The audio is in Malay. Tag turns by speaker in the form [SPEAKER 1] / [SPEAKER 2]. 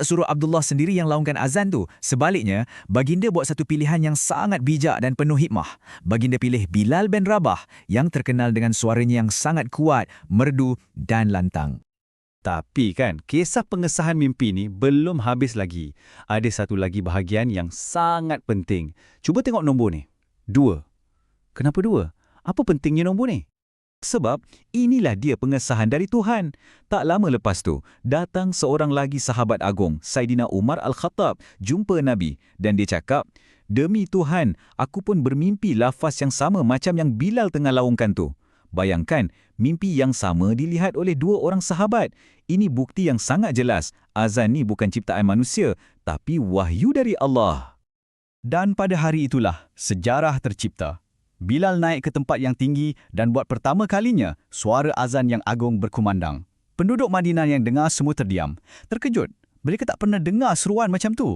[SPEAKER 1] suruh Abdullah sendiri yang laungkan azan tu. Sebaliknya, baginda buat satu pilihan yang sangat bijak dan penuh hikmah. Baginda pilih Bilal bin Rabah yang terkenal dengan suaranya yang sangat kuat, merdu dan lantang.
[SPEAKER 2] Tapi kan, kisah pengesahan mimpi ni belum habis lagi. Ada satu lagi bahagian yang sangat penting. Cuba tengok nombor ni. 2. Kenapa 2? Apa pentingnya nombor ni? Sebab inilah dia pengesahan dari Tuhan. Tak lama lepas tu, datang seorang lagi sahabat agung, Saidina Umar Al-Khattab, jumpa Nabi. Dan dia cakap, "Demi Tuhan, aku pun bermimpi lafaz yang sama macam yang Bilal tengah laungkan tu." Bayangkan, mimpi yang sama dilihat oleh 2 orang sahabat. Ini bukti yang sangat jelas. Azan ni bukan ciptaan manusia, tapi wahyu dari Allah.
[SPEAKER 3] Dan pada hari itulah, sejarah tercipta. Bilal naik ke tempat yang tinggi dan buat pertama kalinya suara azan yang agung berkumandang. Penduduk Madinah yang dengar semua terdiam. Terkejut, mereka tak pernah dengar seruan macam tu.